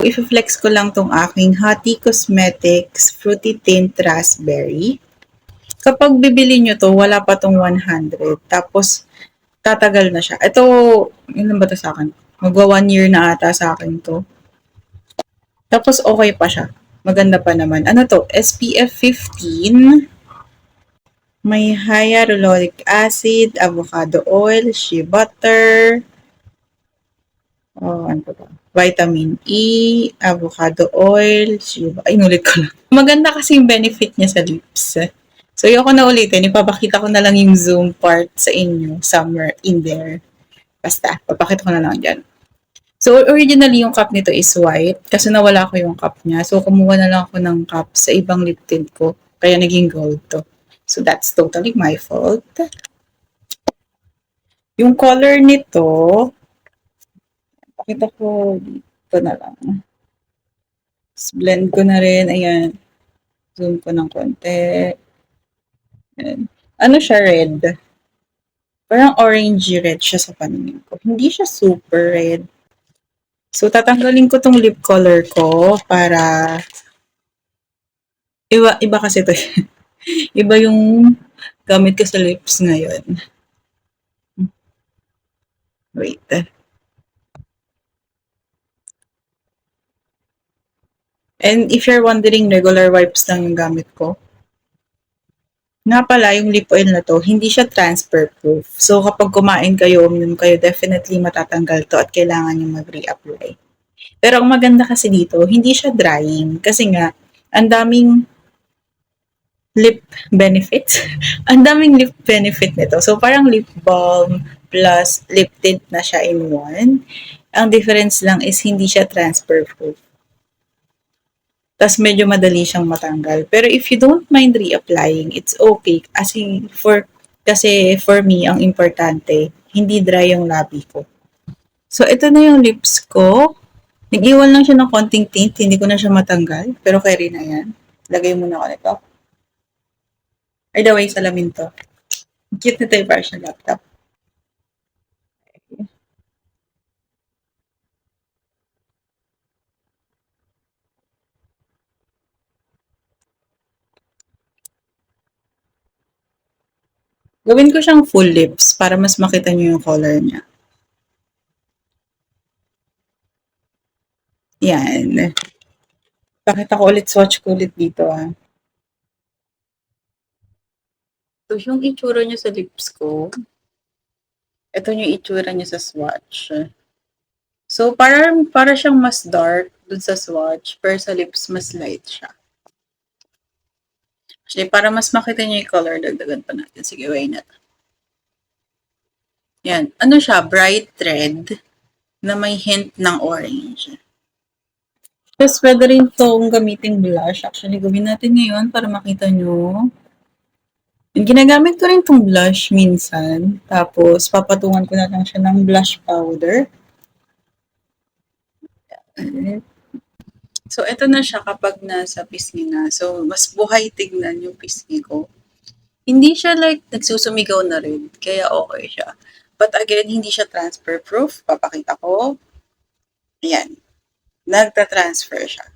I-flex ko lang tong aking Hati Cosmetics Fruity Tint Raspberry. Kapag bibili nyo to, wala pa tong 100. Tapos, tatagal na siya. Ito, ilan ba to sa akin? Magwa 1 year na ata sa akin to. Tapos, okay pa siya. Maganda pa naman. Ano to? SPF 15. May hyaluronic acid, avocado oil, shea butter, ano ba? Vitamin E, avocado oil, inulit ko lang. Maganda kasi yung benefit niya sa lips. So, ayoko na ulitin. Ipapakita ko na lang yung zoom part sa inyo somewhere in there. Basta, papakita ko na lang dyan. So, originally, yung cup nito is white kasi nawala ko yung cup niya. So, kumuha na lang ako ng cup sa ibang lip tint ko. Kaya naging gold to. So, that's totally my fault. Yung color nito, pakita ko dito na lang. Blend ko na rin. Ayan. Zoom ko ng konti. Ayan. Ano siya, red? Parang orangey red siya sa paningin ko. Hindi siya super red. So, tatanggalin ko tong lip color ko para iba kasi to. Iba yung gamit ko sa lips ngayon. Wait. And if you're wondering, regular wipes lang yung gamit ko. Nga pala, yung lip oil na to, hindi siya transfer proof. So, kapag kumain kayo, uminom kayo, definitely matatanggal to at kailangan yung mag-reapply. Pero ang maganda kasi dito, hindi siya drying. Kasi nga, ang daming lip benefits. Ang daming lip benefit nito. So, parang lip balm plus lip tint na siya in one. Ang difference lang is hindi siya transfer proof. Tapos medyo madali siyang matanggal. Pero if you don't mind reapplying, it's okay. Kasi for me, ang importante, hindi dry yung labi ko. So, ito na yung lips ko. Nag-iwan lang siya ng konting tint. Hindi ko na siya matanggal. Pero carry na yan. Lagay muna ko nito. By the way, salamin to. Cute na tayo para sa laptop. Gawin ko siyang full lips para mas makita nyo yung color niya. Yan. Pakita ko ulit, swatch ko ulit dito So, yung itsura niya sa lips ko, ito yung itsura niya sa swatch. So, para siyang mas dark dun sa swatch, pero sa lips, mas light siya. Actually, para mas makita niyo yung color, dagdagan pa natin. Sige, wait na. Yan. Ano siya? Bright red na may hint ng orange. Tapos, pwede rin itong gamitin blush. Actually, gawin natin ngayon para makita nyo. Ginagamit ko rin itong blush minsan. Tapos, papatungan ko na lang siya ng blush powder. So, ito na siya kapag nasa pisngi na. So, mas buhay tignan yung pisngi ko. Hindi siya like nagsusumigaw na rin. Kaya okay siya. But again, hindi siya transfer proof. Papakita ko. Ayan. Nagta-transfer siya.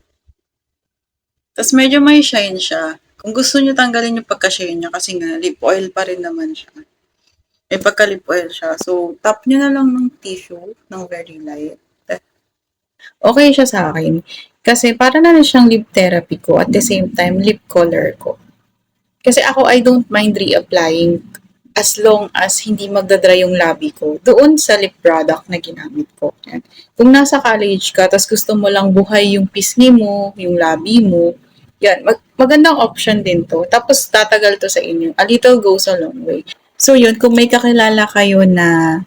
Tapos medyo may shine siya. Kung gusto niyo tanggalin yung pagka-shine niya kasi nga lip oil pa rin naman siya. May pagka-lip oil siya. So, tap niyo na lang ng tissue ng very light. Okay siya sa akin. Kasi para na siyang lip therapy ko at the same time lip color ko. Kasi ako, I don't mind reapplying as long as hindi magdadry yung labi ko doon sa lip product na ginamit ko. Yan. Kung nasa college ka, tapos gusto mo lang buhay yung pisngi mo, yung labi mo, yan, magandang option din to. Tapos tatagal to sa inyo. A little goes a long way. So yun, kung may kakilala kayo na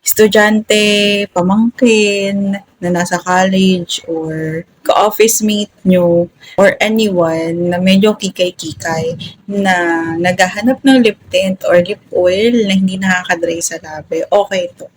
estudyante, pamangkin, na nasa college, or ka-office mate nyo, or anyone na medyo kikay-kikay na naghahanap ng lip tint or lip oil na hindi nakakadry sa labi, okay to.